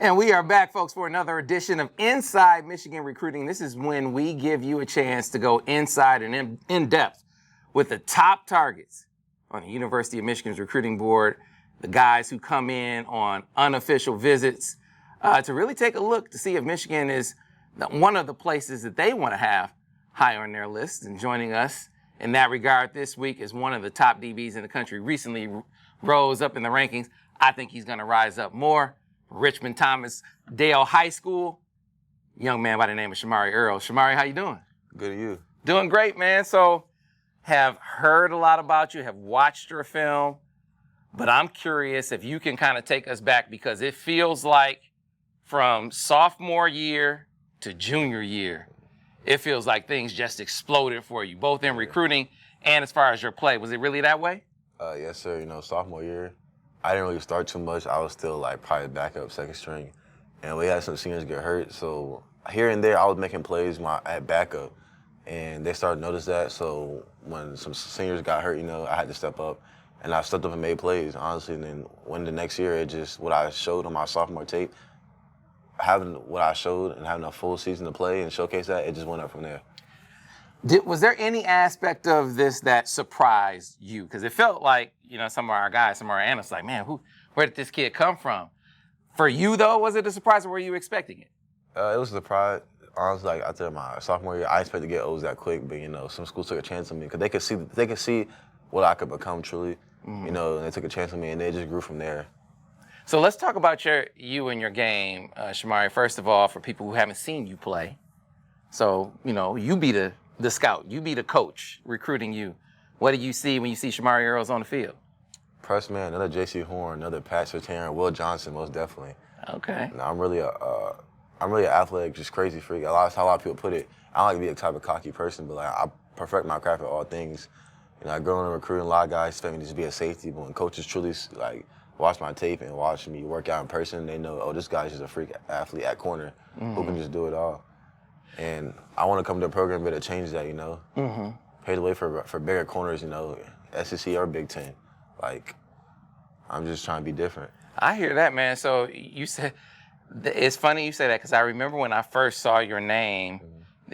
And we are back, folks, for another edition of Inside Michigan Recruiting. This is when we give you a chance to go inside and in depth with the top targets on the University of Michigan's recruiting board, the guys who come in on unofficial visits to really take a look to see if Michigan is one of the places that they want to have high on their list. And joining us in that regard this week is one of the top DBs in the country, recently rose up in the rankings. I think he's going to rise up more. Richmond Thomas Dale High School, young man by the name of Shamari Earls. Shamari, how you doing? Good, you? Doing great, man. So, have heard a lot about you, have watched your film, but I'm curious if you can kind of take us back because it feels like from sophomore year to junior year, it feels like things just exploded for you, both in recruiting and as far as your play. Was it really that way? Yes, sir. You know, sophomore year, I didn't really start too much. I was still like probably backup, second string, and we had some seniors get hurt. So here and there, I was making plays at backup, and they started to notice that. So when some seniors got hurt, you know, I had to step up, and I stepped up and made plays, honestly. And then when the next year, it just what I showed on my sophomore tape, having what I showed and having a full season to play and showcase that, it just went up from there. Was there any aspect of this that surprised you? Because it felt like, you know, some of our guys, some of our analysts, like, man, where did this kid come from? For you, though, was it a surprise or were you expecting it? It was a surprise. Honestly, like after my sophomore year, I expected to get O's that quick, but you know, some schools took a chance on me because they could see what I could become truly. Mm-hmm. You know, and they took a chance on me, and they just grew from there. So let's talk about you and your game, Shamari. First of all, for people who haven't seen you play, so you know, you be the scout, you be the coach recruiting you. What do you see when you see Shamari Earls on the field? Press man, another J.C. Horn, another Pat Surtain, Will Johnson, most definitely. Okay. Now, I'm really an athletic, just crazy freak. That's how a lot of people put it. I don't like to be a type of cocky person, but like I perfect my craft at all things. You know, I grew up recruiting a lot of guys, expect me to be a safety, but when coaches truly like watch my tape and watch me work out in person, they know, oh, this guy's just a freak athlete at corner who can just do it all. And I want to come to a program to change that, you know. Mm-hmm. Pave the way for bigger corners, you know, SEC or Big Ten. Like, I'm just trying to be different. I hear that, man. So you said, it's funny you say that because I remember when I first saw your name,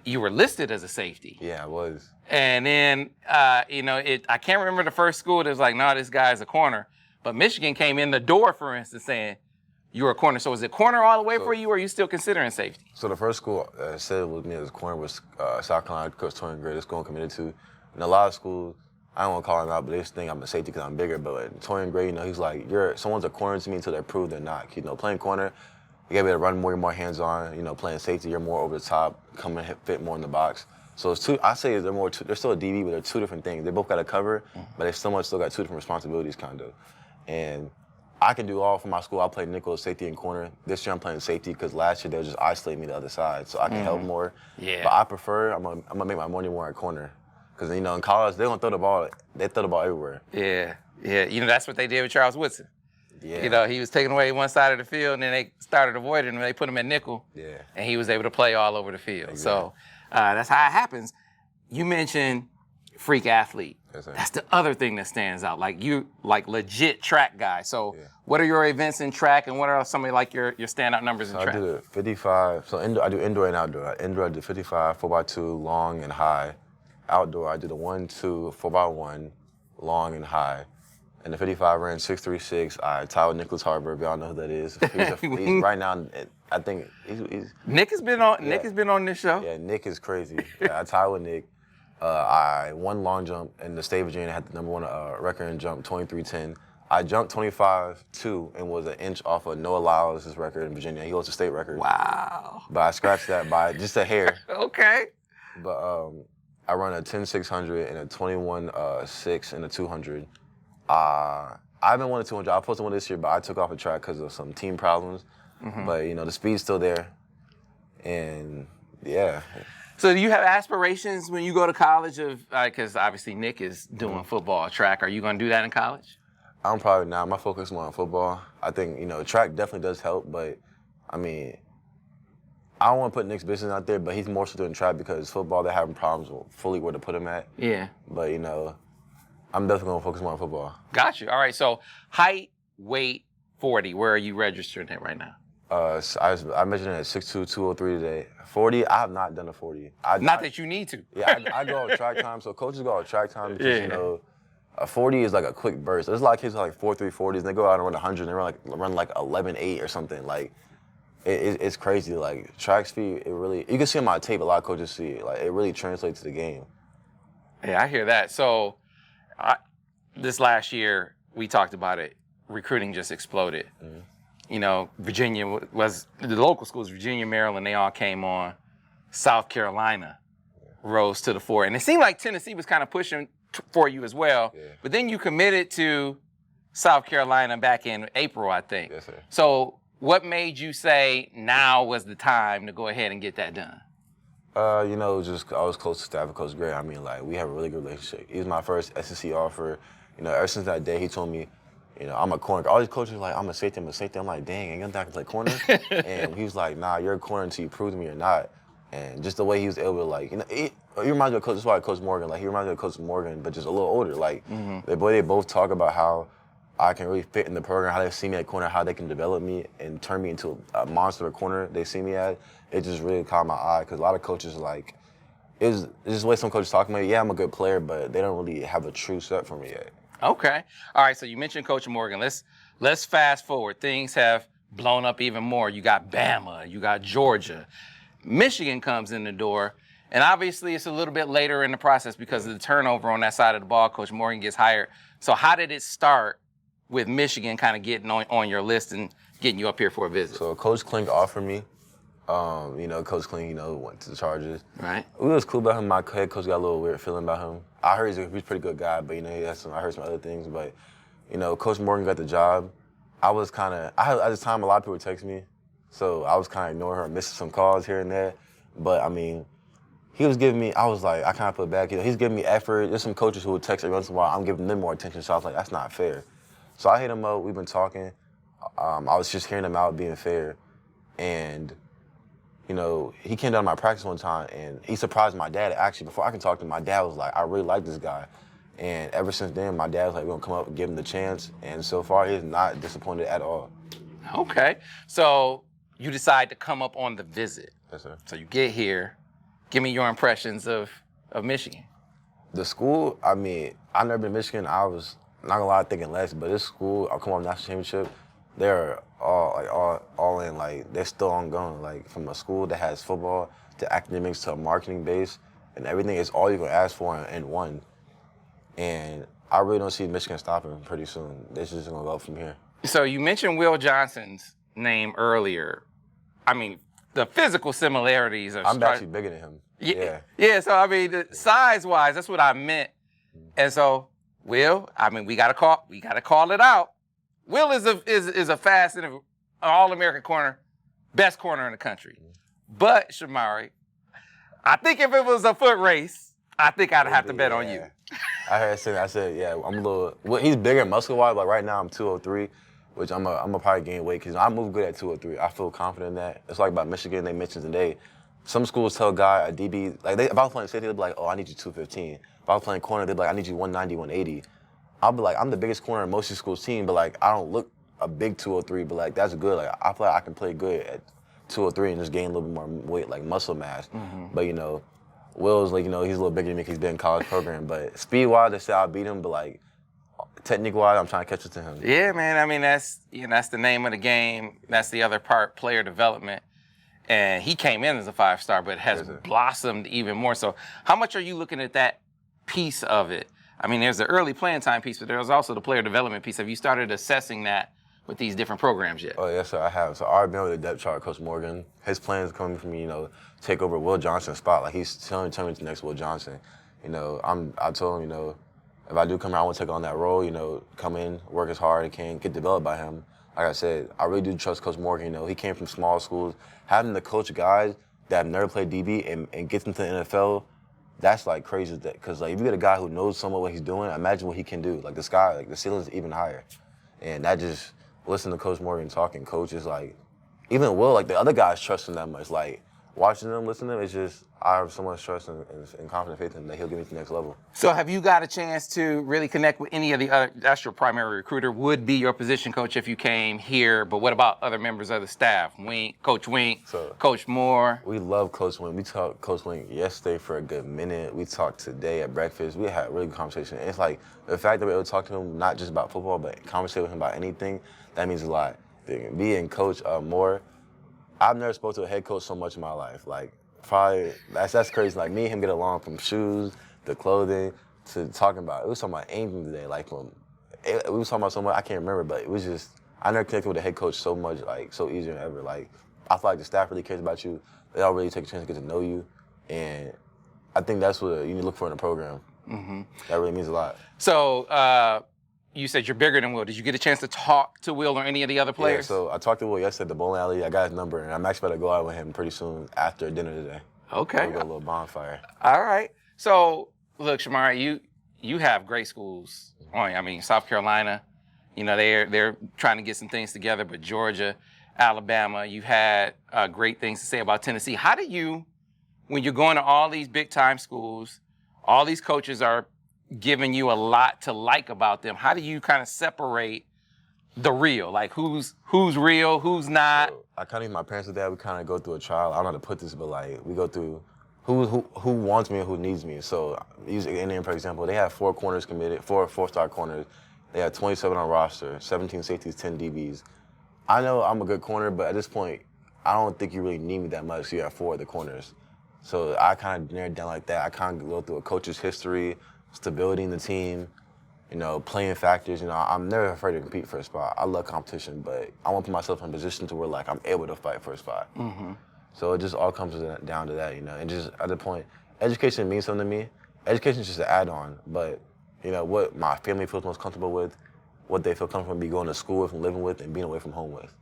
you were listed as a safety. Yeah, I was. And then, you know, I can't remember the first school that was like, no, this guy's a corner. But Michigan came in the door, for instance, saying you were a corner. So is it corner all the way for you, or are you still considering safety? So the first school said it was me as a corner was South Carolina, Coach Torian Gray. This school I'm committed to. And a lot of schools, I don't want to call him out, but they just think I'm a safety because I'm bigger. But Torian Gray, you know, he's like, someone's a corner to me until they prove they're not. You know, playing corner, you got to be able to run more, you're more hands-on. You know, playing safety, you're more over the top, come and fit more in the box. So it's two. I say they're still a DB, but they're two different things. They both got a cover, but they still got two different responsibilities, kind of. And I can do all for my school. I play nickel, safety, and corner. This year I'm playing safety because last year they'll just isolate me the other side, so I can help more. Yeah. But I prefer I'm gonna make my money more at corner, because you know in college they don't throw the ball. They throw the ball everywhere. Yeah. You know that's what they did with Charles Woodson. Yeah. You know he was taking away one side of the field, and then they started avoiding him. And they put him at nickel. Yeah. And he was able to play all over the field. Exactly. So that's how it happens. You mentioned freak athlete. That's the other thing that stands out. Like you, like legit track guy. So what are your events in track, and what are some of like your standout numbers in track? I do the 55. So I do indoor and outdoor. Indoor I do 55, 4x2, long and high. Outdoor I do the 1-2, 4x1, long and high. And the 55 ran 6.36. I tied with Nicholas Harburg. Y'all know who that is. He's right now. I think he's. Nick has been on. Yeah. Nick has been on this show. Yeah, Nick is crazy. I tied with Nick. I won long jump in the state of Virginia. I had the number one record in jump, 23.10. I jumped 25.2 and was an inch off of Noah Lyles' record in Virginia. He holds the state record. Wow. But I scratched that by just a hair. Okay. But I run a 10.600 and a 21.6 and a 200. I haven't won a 200. I was supposed to win this year, but I took off the track because of some team problems. Mm-hmm. But, you know, the speed's still there. And, yeah. So do you have aspirations when you go to college of, because obviously Nick is doing football, track. Are you going to do that in college? I'm probably not. My focus is more on football. I think, you know, track definitely does help, but, I mean, I don't want to put Nick's business out there, but he's more so doing track because football, they're having problems with fully where to put him at. Yeah. But, you know, I'm definitely going to focus more on football. Got you. All right, so height, weight, 40. Where are you registered at right now? I measured in at 6'2", 203 today. 40, I have not done a 40. Not that you need to. Yeah, I go on track time, so coaches go on track time because, Yeah. you know, a 40 is like a quick burst. There's a lot of kids who are like 4.3 40s, and they go out and run 100, and they run like 11.8 or something. Like, it's crazy. Like, track speed, it really, you can see on my tape, a lot of coaches see it. Like, it really translates to the game. Yeah, I hear that. So, this last year, we talked about it. Recruiting just exploded. Mm-hmm. You know, Virginia was the local schools, Virginia, Maryland, they all came on. South Carolina rose to the fore. And it seemed like Tennessee was kind of pushing for you as well. Yeah. But then you committed to South Carolina back in April, I think. Yes, sir. So what made you say now was the time to go ahead and get that done? You know, just I was close to staff with Coach Gray. I mean, like, we have a really good relationship. He was my first SEC offer. You know, ever since that day, he told me, you know, I'm a corner. All these coaches are like, I'm a safety. I'm like, dang, ain't nothing I can play corner. And he was like, nah, you're a corner until you prove to me you're not. And just the way he was able to, like, you know, he reminds me of Coach. That's why Coach Morgan. Like, he reminds me of Coach Morgan, but just a little older. Like, they both talk about how I can really fit in the program, how they see me at corner, how they can develop me and turn me into a monster corner they see me at. It just really caught my eye because a lot of coaches are like, it's just the way some coaches talk about me. Yeah, I'm a good player, but they don't really have a true set for me yet. Okay. All right, so you mentioned Coach Morgan. Let's fast forward. Things have blown up even more. You got Bama, you got Georgia. Michigan comes in the door, and obviously it's a little bit later in the process because of the turnover on that side of the ball. Coach Morgan gets hired. So how did it start with Michigan kind of getting on your list and getting you up here for a visit? So Coach Klink offered me. You know, Coach Klink, you know, went to the Chargers. Right. It was cool about him. My head coach got a little weird feeling about him. I heard he's a pretty good guy, but, you know, I heard some other things. But, you know, Coach Morgan got the job. I was kind of, at the time, a lot of people would text me. So I was kind of ignoring her, missing some calls here and there. But, I mean, he was giving me, I was like, I kind of put back, you know, he's giving me effort. There's some coaches who would text every once in a while. I'm giving them more attention. So I was like, that's not fair. So I hit him up. We've been talking. I was just hearing him out being fair. And, you know, he came down to my practice one time, and he surprised my dad. Actually, before I can talk to him, my dad was like, I really like this guy. And ever since then, my dad was like, we're going to come up and give him the chance. And so far, he's not disappointed at all. Okay. So you decide to come up on the visit. Yes, sir. So you get here. Give me your impressions of Michigan. The school, I mean, I've never been to Michigan. I was not going to lie, thinking less. But this school, I'll come on national championship, they're all in, like, they're still ongoing. Like, from a school that has football to academics to a marketing base and everything, it's all you can ask for in one. And I really don't see Michigan stopping pretty soon. They're just gonna go up from here. So you mentioned Will Johnson's name earlier. I mean, the physical similarities are. I'm actually bigger than him. Yeah. Yeah. So I mean, size-wise, that's what I meant. And so, Will, I mean, we gotta call it out. Will is a fast and all-American corner, best corner in the country. But, Shamari, I think if it was a foot race, I think I'd have to bet on you. I said, yeah, I'm a little. Well, he's bigger muscle-wise, but right now I'm 203, which I'm a probably gain weight because I move good at 203. I feel confident in that. It's like about Michigan. They mentioned today, some schools tell a DB, like if I was playing safety, they'd be like, oh, I need you 215. If I was playing corner, they'd be like, I need you 190, 180. I'll be like, I'm the biggest corner in most of the school's team, but like I don't look a big 203, but like that's good. Like I feel like I can play good at 203 and just gain a little bit more weight, like muscle mass. Mm-hmm. But you know, Will's like, you know, he's a little bigger than me because he's been in college program. But speed-wise, they say I'll beat him, but like technique-wise, I'm trying to catch up to him. Yeah, man. I mean, that's the name of the game. That's the other part, player development. And he came in as a 5-star, but has blossomed even more. So how much are you looking at that piece of it? I mean, there's the early playing time piece, but there's also the player development piece. Have you started assessing that with these different programs yet? Oh, yes, sir, I have. So I already been with the depth chart, Coach Morgan. His plan is coming from me, you know, take over Will Johnson's spot. Like, he's telling me to the next Will Johnson. You know, I told him, you know, if I do come out, I want to take on that role, you know, come in, work as hard as I can, get developed by him. Like I said, I really do trust Coach Morgan. You know, he came from small schools. Having to coach guys that have never played DB and get them to the NFL, that's like crazy. Because like if you get a guy who knows somewhat what he's doing, imagine what he can do. Like the sky, like the ceiling's even higher. And that just, listen to Coach Morgan talking, coaches like, even Will, like the other guys trust him that much. Like watching them, listening to them, it's just I have so much trust and confident faith in him that he'll get me to the next level. So have you got a chance to really connect with any of the other, that's your primary recruiter, would be your position coach if you came here, but what about other members of the staff? Coach Wink, Coach Moore? We love Coach Wink. We talked Coach Wink yesterday for a good minute. We talked today at breakfast. We had a really good conversation. And it's like the fact that we're able to talk to him, not just about football, but conversate with him about anything, that means a lot. Being Coach Moore, I've never spoke to a head coach so much in my life. Like, probably, that's crazy. Like, me and him get along from shoes to clothing to talking about, it was talking about anything today. Like, we was talking about so much, I can't remember, but it was just, I never connected with a head coach so much, like, so easier than ever. Like, I feel like the staff really cares about you. They all really take a chance to get to know you. And I think that's what you need to look for in a program. Mm-hmm. That really means a lot. So, you said you're bigger than Will. Did you get a chance to talk to Will or any of the other players? Yeah, so I talked to Will yesterday at the bowling alley. I got his number, and I'm actually about to go out with him pretty soon after dinner today. Okay. We'll go a little bonfire. All right. So, look, Shamari, you have great schools. I mean, South Carolina, you know, they're trying to get some things together, but Georgia, Alabama, you had great things to say about Tennessee. How do you, when you're going to all these big-time schools, all these coaches are giving you a lot to like about them, how do you kind of separate the real? Like, who's real, who's not? So, I kind of, my parents did that. We kind of go through a trial. I don't know how to put this, but like, we go through who wants me and who needs me. So, using Indian, for example, they have 4 corners committed, 4-star corners. They have 27 on roster, 17 safeties, 10 DBs. I know I'm a good corner, but at this point, I don't think you really need me that much. So you have 4 of the corners. So I kind of narrowed down like that. I kind of go through a coach's history, stability in the team, you know, playing factors. You know, I'm never afraid to compete for a spot. I love competition, but I want to put myself in a position to where, like, I'm able to fight for a spot. Mm-hmm. So it just all comes down to that, you know. And just at the point, education means something to me. Education is just an add-on, but, you know, what my family feels most comfortable with, what they feel comfortable be going to school with and living with and being away from home with.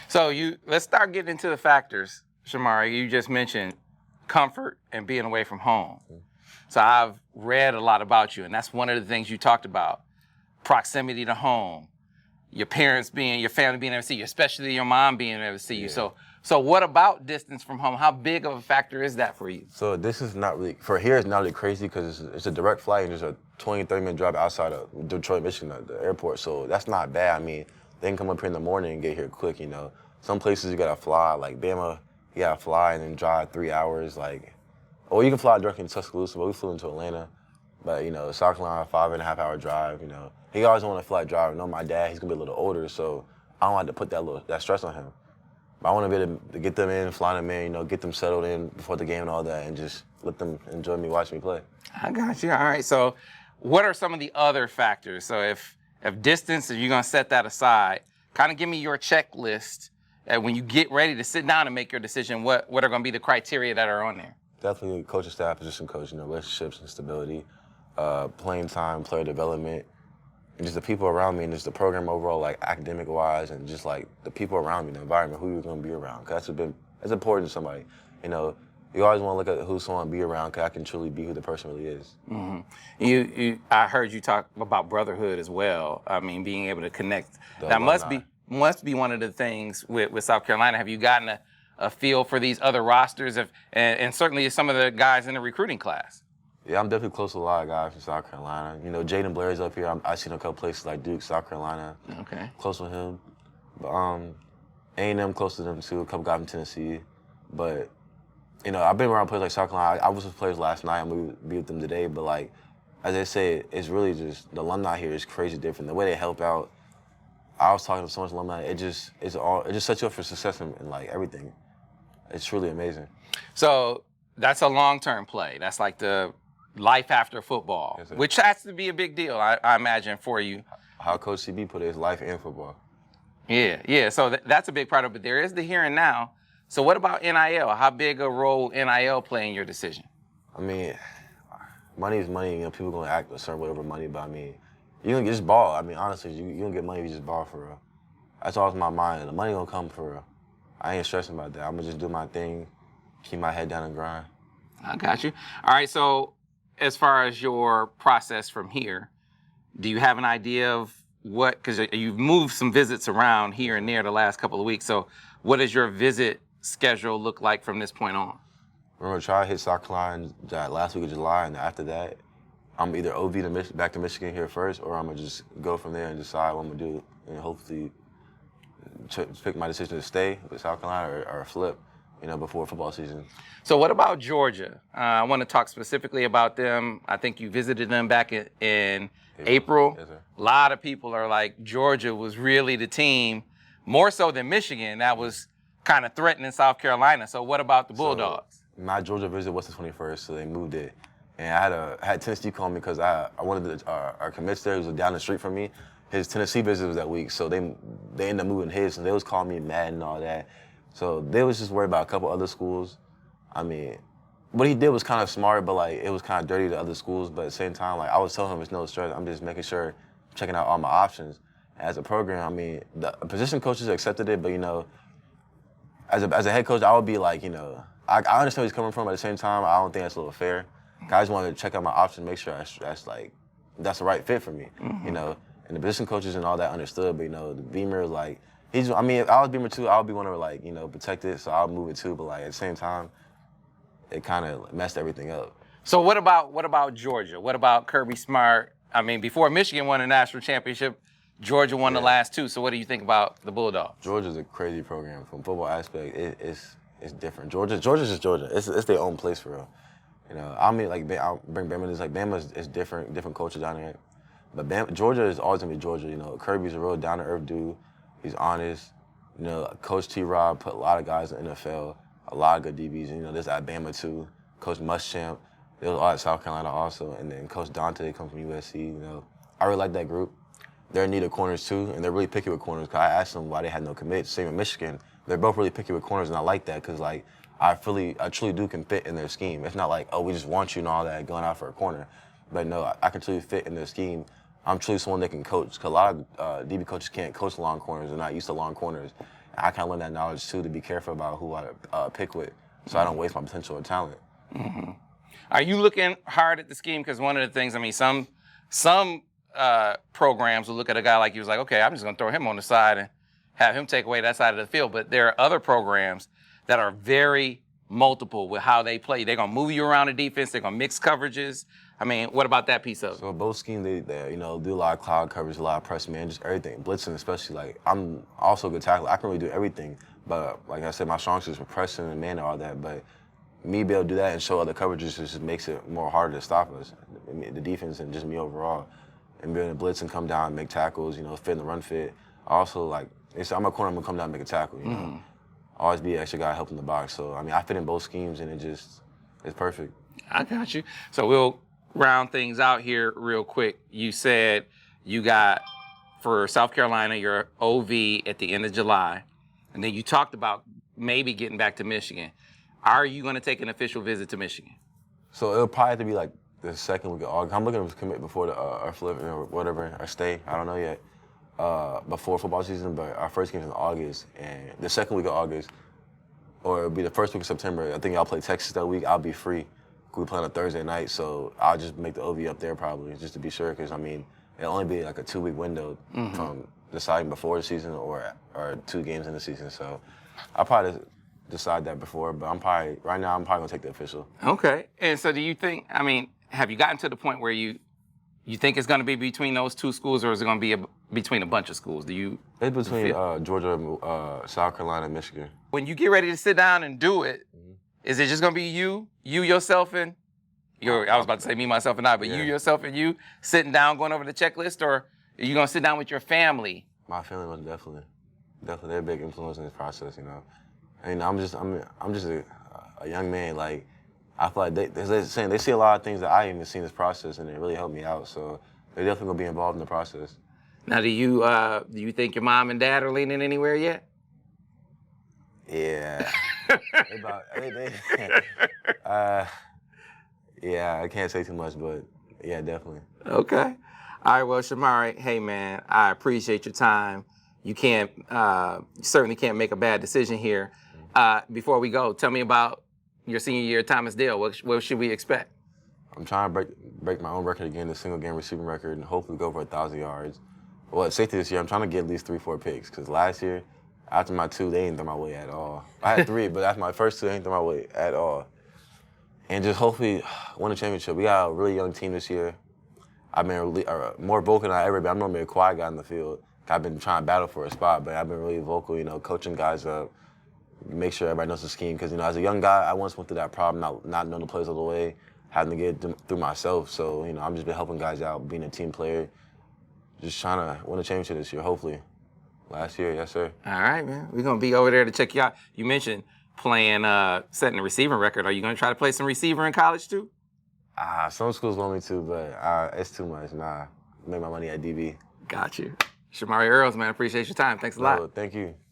So let's start getting into the factors, Shamari. You just mentioned comfort and being away from home. Mm-hmm. So I've read a lot about you, and that's one of the things you talked about. Proximity to home, your family being able to see you, especially your mom being able to see you. So what about distance from home? How big of a factor is that for you? So this is not really, for here it's not really crazy because it's a direct flight and there's a 20, 30-minute drive outside of Detroit, Michigan, the airport. So that's not bad. I mean, they can come up here in the morning and get here quick, you know. Some places you gotta fly, like Bama, you gotta fly and then drive 3 hours, like, or you can fly directly to Tuscaloosa, but we flew into Atlanta. But, you know, South Carolina, 5.5-hour drive, you know. He always wanted to fly drive. I know my dad, he's gonna be a little older, so I don't like to put that stress on him. But I want to be able to get them in, fly them in, you know, get them settled in before the game and all that, and just let them enjoy me, watch me play. I got you. All right. So what are some of the other factors? So if distance, if you're going to set that aside, kind of give me your checklist when you get ready to sit down and make your decision, what are going to be the criteria that are on there? Definitely coaching staff, position coach, you know, relationships and stability, playing time, player development, and just the people around me and just the program overall, like academic-wise, and just like the people around me, the environment, who you're going to be around. Because that's important to somebody. You know, you always want to look at who someone be around because I can truly be who the person really is. Mm-hmm. I heard you talk about brotherhood as well. I mean, being able to connect. That must be one of the things with South Carolina. Have you gotten a feel for these other rosters and certainly some of the guys in the recruiting class? Yeah, I'm definitely close to a lot of guys from South Carolina. You know, Jaden Blair's up here. I've seen a couple places like Duke, South Carolina. Okay. Close with him. But A&M close to them too, a couple guys from Tennessee. But, you know, I've been around players like South Carolina. I was with players last night. I'm going to be with them today. But, like, as I say, it's really just, the alumni here is crazy different. The way they help out, I was talking to so much alumni, it just sets you up for success in like, everything. It's truly amazing. So that's a long-term play. That's like the life after football, yes, which has to be a big deal, I imagine, for you. How Coach CB put it is life and football. Yeah. So that's a big part of it. But there is the here and now. So what about NIL? How big a role NIL play in your decision? I mean, money is money. You know, people going to act a certain way over money, but I mean, you can just ball. I mean, honestly, you don't get money if you just ball for real. That's always in my mind. The money gonna come for real. I ain't stressing about that. I'm gonna just do my thing, keep my head down and grind. I got you. All right, so as far as your process from here, do you have an idea of what, because you've moved some visits around here and there the last couple of weeks, so what does your visit schedule look like from this point on? We're gonna try to hit South Carolina that last week of July, and after that, I'm either OV back to Michigan here first, or I'm gonna just go from there and decide what I'm gonna do, and hopefully pick my decision to stay with South Carolina or flip, before football season. So what about Georgia? I want to talk specifically about them. I think you visited them back in April. Yes, sir. A lot of people are like, Georgia was really the team, more so than Michigan, that was kind of threatening South Carolina. So what about the Bulldogs? So my Georgia visit was the 21st, so they moved it. And I had Tennessee call me because I wanted our commits there, who was down the street from me. His Tennessee visit was that week, so they ended up moving his, and they was calling me mad and all that. So they was just worried about a couple other schools. I mean, what he did was kind of smart, but like it was kind of dirty to other schools. But at the same time, like I was telling him, it's no stress. I'm just making sure, checking out all my options. As a program, I mean, the position coaches accepted it, but as a head coach, I would be like, I understand where he's coming from, but at the same time, I don't think that's a little fair. I just wanted to check out my options, make sure that's the right fit for me, And the position coaches and all that understood, but the Beamer, like, if I was Beamer too, I would be one to protect it, so I'll move it too. But like at the same time, it kind of messed everything up. So what about Georgia? What about Kirby Smart? I mean, before Michigan won a national championship, Georgia won the last two. So what do you think about the Bulldogs? Georgia's a crazy program from football aspect. It's different. Georgia's just Georgia. It's their own place for real. I'll bring Bama. It's like Bama is different culture down there. But Georgia is always gonna be Georgia. Kirby's a real down to earth dude. He's honest. Coach T-Rob put a lot of guys in the NFL, a lot of good DBs. There's at Bama too. Coach Muschamp, they was all at South Carolina also, and then Coach Dante comes from USC. I really like that group. They're in need of corners too, and they're really picky with corners. Cause I asked them why they had no commits. Same in Michigan, they're both really picky with corners, and I like that because like I truly do can fit in their scheme. It's not like, oh, we just want you and all that going out for a corner, but no, I can truly fit in their scheme. I'm truly someone that can coach, because a lot of DB coaches can't coach long corners. They're not used to long corners. And I kind of learned that knowledge, too, to be careful about who I pick with, so I don't waste my potential or talent. Mm-hmm. Are you looking hard at the scheme? Because one of the things, some programs will look at a guy like you, was like, okay, I'm just going to throw him on the side and have him take away that side of the field. But there are other programs that are very multiple with how they play. They're going to move you around the defense. They're going to mix coverages. I mean, what about that piece of it? So both schemes, they do a lot of cloud coverage, a lot of press man, just everything. Blitzing especially, like, I'm also a good tackler. I can really do everything. But like I said, my strong suit is for pressing and man and all that. But me being able to do that and show other coverages just makes it more harder to stop us, the defense and just me overall. And being able to blitz and come down and make tackles, fit in the run fit. Also, like, I'm a corner, I'm going to come down and make a tackle, Always be an extra guy helping the box. So, I fit in both schemes, and it's perfect. I got you. So we'll round things out here real quick. You said you got, for South Carolina, your OV at the end of July, and then you talked about maybe getting back to Michigan. Are you going to take an official visit to Michigan? So it'll probably have to be like the second week of August. I'm looking to commit before our flip or whatever, our stay. I don't know yet. Before football season, but our first game's in August, and the second week of August, or it'll be the first week of September. I think y'all play Texas that week. I'll be free. We play on a Thursday night, so I'll just make the OV up there probably, just to be sure, because it'll only be like a 2-week window from deciding before the season or 2 games in the season. So I'll probably decide that before, but right now I'm probably gonna take the official. Okay. And so do you think, have you gotten to the point where you think it's going to be between those two schools, or is it going to be between a bunch of schools? It's between Georgia, South Carolina, and Michigan. When you get ready to sit down and do it, is it just going to be you yourself, and I was about to say me, myself, and I, but you, yourself, and you sitting down going over the checklist, or are you going to sit down with your family? My family was definitely they're a big influence in this process, I'm just a young man, like, I feel like they see a lot of things that I haven't even seen this process, and it really helped me out. So they're definitely gonna be involved in the process. Now, do you think your mom and dad are leaning anywhere yet? Yeah. Yeah, I can't say too much, but yeah, definitely. Okay. All right. Well, Shamari, hey man, I appreciate your time. You certainly can't make a bad decision here. Before we go, tell me about your senior year at Thomas Dale. What should we expect? I'm trying to break my own record again, the single game receiving record, and hopefully go for 1,000 yards. Well, at safety this year, I'm trying to get at least 3-4 picks, because last year After my 2, they ain't throw my way at all. I had 3, but after my first 2, they ain't throw my way at all. And just hopefully win a championship. We got a really young team this year. I've been really, more vocal than I ever been. I'm normally a quiet guy in the field. I've been trying to battle for a spot, but I've been really vocal, coaching guys up, make sure everybody knows the scheme. Because, as a young guy, I once went through that problem, not knowing the plays all the way, having to get them through myself. So, I'm just been helping guys out, being a team player, just trying to win a championship this year, hopefully. Last year, yes, sir. All right, man. We're going to be over there to check you out. You mentioned playing, setting a receiving record. Are you going to try to play some receiver in college, too? Some schools want me to, but it's too much. Nah, make my money at DB. Got you. Shamari Earls, man, appreciate your time. Thanks a lot. Thank you.